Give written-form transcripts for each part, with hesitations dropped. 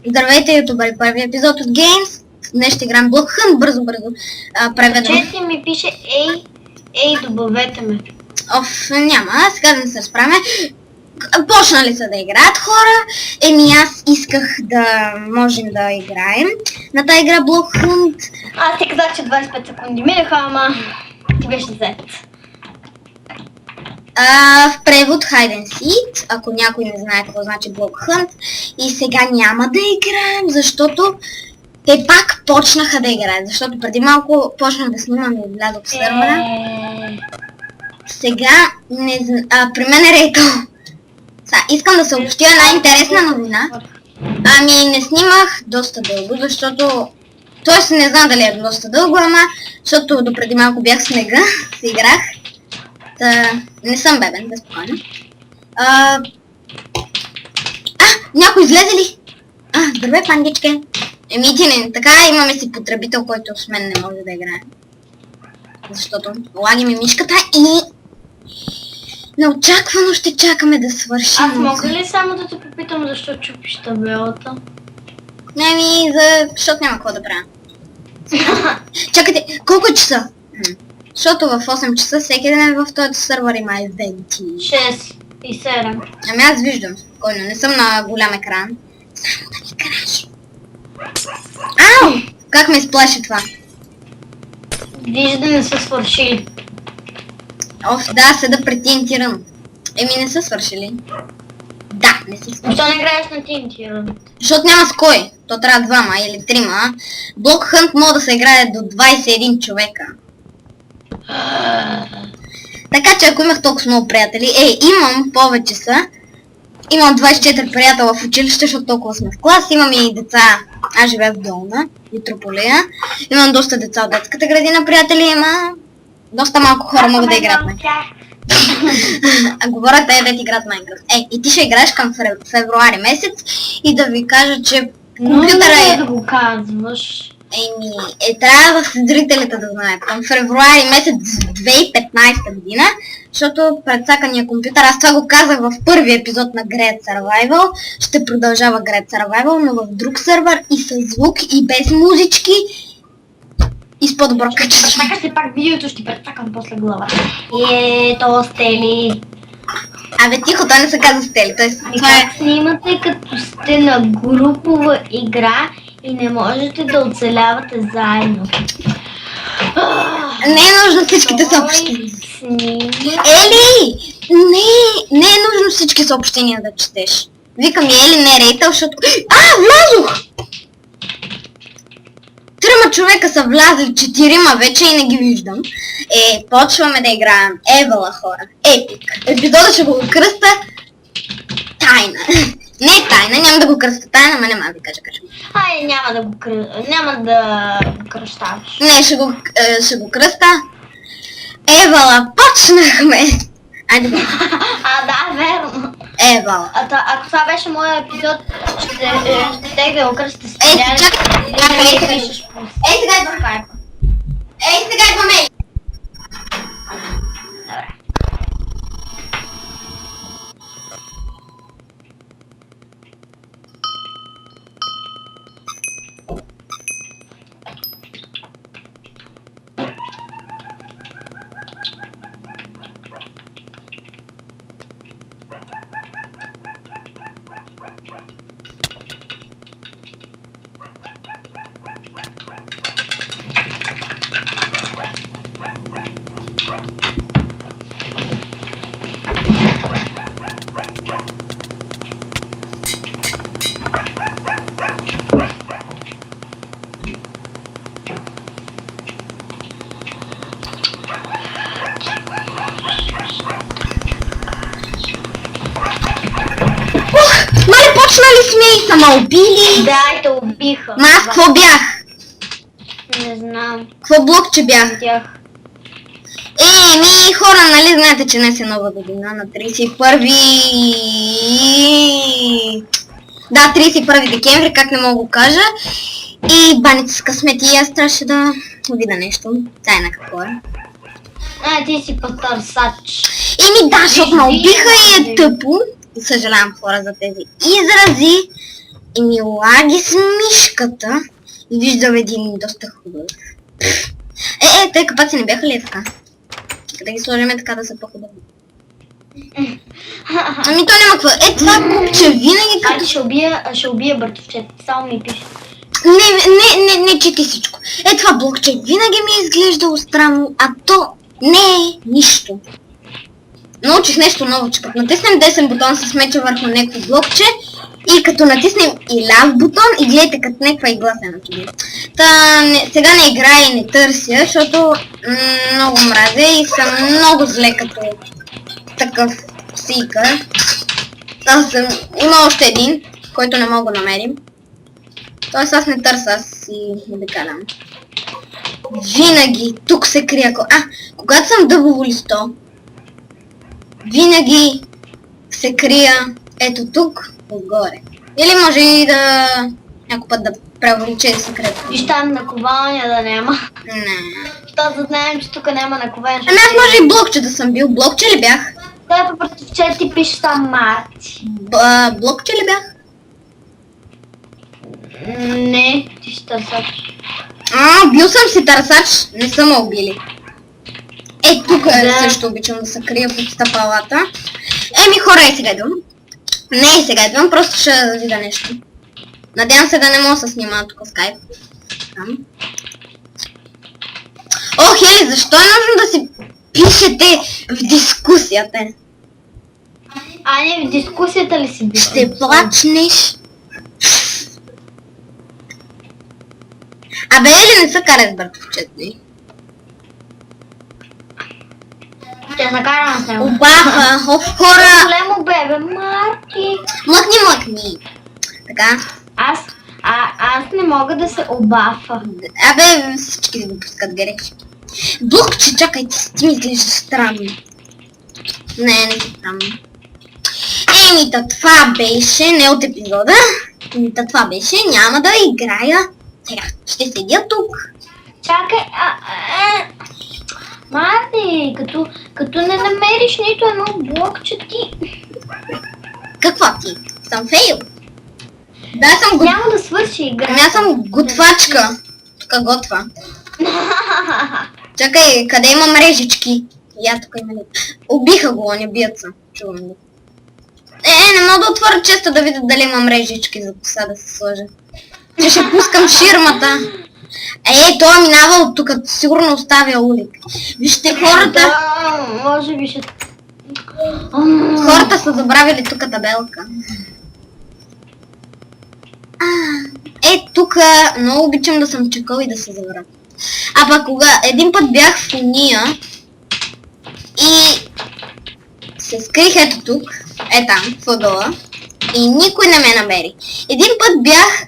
Здравейте, ютубъри! Първи епизод от Games. Днес ще играем Block Hunt. Бързо преведам. Чети ми пише ей, добавете ме. Няма, сега да не се разправяме. Почнали са да играят хора. Аз исках да можем да играем на тази игра Block Hunt. Аз ти казах, че 25 секунди минаха, ама ти беше зет. В превод Hide and Seek, ако някой не знае какво значи Block Hunt. И сега няма да играем, защото те пак почнаха да играят, защото преди малко почнах да снимам и влязох в сървъра. Сега при мен е Рейтъл. Искам да съобщя една интересна новина. Не снимах доста дълго, защото... Тоест не знам дали е доста дълго, защото допреди малко бях в снега, се играх. Не съм бебен, безпокойно. Някой излезе ли? Здравей, пандичке. Ти не, така имаме си потребител, който с мен не може да играе. Защото лаги ми мишката и... Неочаквано ще чакаме да свършим. Аз мога ли само да те попитам защо чупиш табелата? Защото няма какво да правя. Чакайте, колко е часа? Защото в 8 часа всеки ден в този сървър има евенти. 6 и 7. Аз виждам спокойно, не съм на голям екран. Само да ми караш. Ау! Как ме изплаши това? Виж да не са свършили. Седа претинтиран. Не са свършили. Да, не са свършили. Защо не играеш на тинтиран? Защото няма с кой. То трябва 2 или 3. Block Hunt може да се играе до 21 човека. Така че ако имах толкова много приятели, имам повече са. Имам 24 приятела в училище, защото толкова сме в клас. Имам и деца, аз живея в Долна, Митрополия. Имам доста деца от детската градина, приятели, доста малко хора могат да играят Майнкрафт. Говорят дете играят Майнкрафт. И ти ще играеш към февруари месец и да ви кажа, че компютъра е... да го казваш. Трябва зрителите да знаят. Към февруари месец 2015 година, защото предсакания компютър, аз това го казах в първи епизод на Great Survival, ще продължава Great Survival, но в друг сървър и с звук, и без музички, и с по-добро качество. Така се пак видеото ще предсакам после главата. То Стели. Тихо, той не се казва Стели. Как снимате като сте на групова игра и не можете да оцелявате заедно? Не е нужно всичките съобщения. Не е нужно всички съобщения да четеш. Викам Ели, не Рейтъл, защото... Влязох! 3 човека са влязли, 4 вече и не ги виждам. Почваме да играем. Евала, хора. Епик. Епизода ще го кръста тайна. Не е тайна, няма да го кръста тайна, ама няма да ви кажа. Няма да го кръщаваш. Не, ще го кръста. Евала, почнахме! Айде го. Да, верно. Евала. Ако това беше моя епизод, ще да го кръста с чакай. Сега идва скайпа. Сега идва мей. Добре. Почнали сме и са ме убили. Да, и те убиха. Аз какво бях? Не знам. Какво блокче бях? Тях. Хора, нали знаете, че днес е нова година на 31... Да, 31 декември, как не мога го кажа. И баница с късмет и аз трябваше да видя нещо. Тайна какво е. Ти си потърсач. Да, защото ме убиха и е тъпо. Съжалявам, хора, за тези изрази. И ми лаги с мишката. И виждам един доста хубав. Те капаци не бяха ли така? Да ги сложим така да са по-хубави. Ами то няма какво. Това купче винаги като... Айде ще убия братовчет, само ми пише. Не чети всичко. Това блокче винаги ми е изглеждало странно, а то не е нищо. Научих нещо ново, че като натиснем десен бутон се смеча върху някакво блокче и като натиснем и ляв бутон и гледайте като някаква игла се натуди. Сега не играя и не търся, защото много мразя и съм много зле като такъв сикър. Има още един, който не мога да намерим. Тоест аз не търся, аз си обикалям. Винаги тук се крия. Когато съм дъбово листо, винаги се крия ето тук, отгоре. Или може и да... някой път да преувеличи да се крие. Виж там наковалня да няма. Не. Защото знаем, че тук няма наковалня. Ами аз може и блокче да съм бил. Блокче ли бях? Да, по братовчет ти пише там Марти. Блокче ли бях? Не, ти ще търсач. Бил съм си търсач, не са ме убили. Тук Да. също обичам да се крия под стъпалата. Хора, сега идвам. Не сега идвам, просто ще видя нещо. Надявам се да не мога да се снимава тук в скайп. Хели, защо е нужно да си пишете в дискусията? Не, в дискусията ли си бил? Ще плачнеш. Ели не са карат с братовчет, не? Ще накарам с него. Обаха, хора! Големо бебе, Марти. Млъкни. Така. Аз не мога да се обафа. Всички да го пускат грешки. Блокче, чакай, ти ми изглежда странно. Не си странно. Това беше, не от епизода. Това беше, няма да играя. Сега, ще седя тук. Чакай, Марти, като не намериш нито едно блокче ти. Какво ти? Съм фейл. Да, съм Няма да свърши игра. Аз съм готвачка. Тук готва. Чакай, къде има мрежички? Тук има ли? Убиха го, не бият се. Чувам го. Не мога да отворя често да видя дали има мрежички за коса да се сложа. Че ще пускам ширмата. Той минава от тук, сигурно оставя улик. Вижте хората. Да, може би ще... Хората са забравили тук табелка. Тук много обичам да съм чекал и да се завърна. Пък един път бях в уния и се скрих ето тук, там, в ъгъла и никой не ме намери. Един път бях,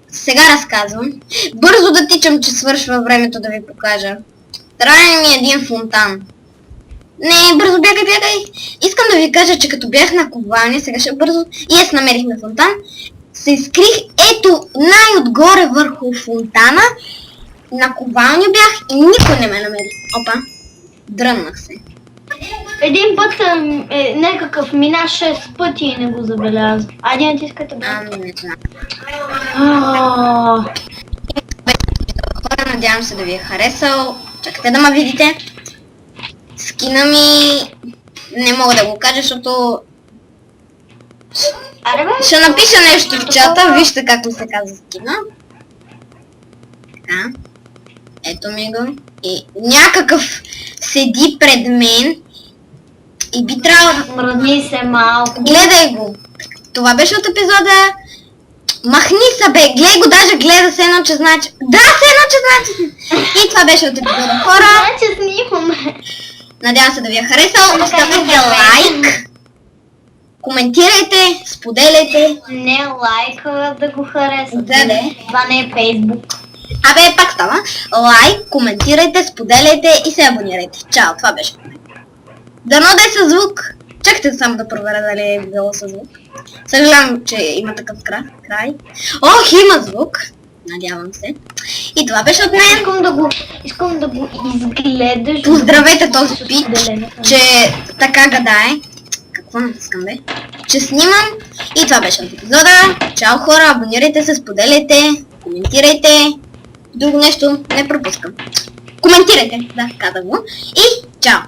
сега разказвам, бързо да тичам, че свършва времето да ви покажа. Трябва ми един фонтан. Не, бързо бягай. Искам да ви кажа, че като бях на ковалня, сега ще бързо, и аз намерихме фонтан, се скрих ето най-отгоре върху фонтана, на ковалня бях и никой не ме намери. Опа, дръннах се. Един път някакъв мина 6 пъти и не го забеляза. Айде натискайте бе. Не знам. Аааа. Хора, надявам се да ви е харесал. Чакайте да ме видите. Скина ми... не мога да го кажа, защото... Аре бе. Ще напиша нещо в чата, вижте как ми се казва скина. Така. Ето ми го. И някакъв седи пред мен. И би трябвало... Мръдни се малко. Гледай го. Това беше от епизода... Махни се бе, гледай го, даже гледа се едно, че значи... Да, се едно, че значи... И това беше от епизода. Хора, Значи снимаме. надявам се да ви е харесал. Оставете лайк. Коментирайте, споделяйте. Не лайк да го харесате. Да. Това не е Фейсбук. Пак става. Лайк, коментирайте, споделяйте и се абонирайте. Чао, това беше. Дано да е със звук. Чакайте само да проверя дали е било със звук. Съжалявам, че има такъв край. Има звук. Надявам се. И това беше от мен. Искам да го изгледаш. Поздравете този пич, че така гадае. Какво натискам бе? че снимам. И това беше от епизода. Чао хора, абонирайте се, споделяйте, коментирайте. Друго нещо не пропускам. Коментирайте, да, казах го. И чао!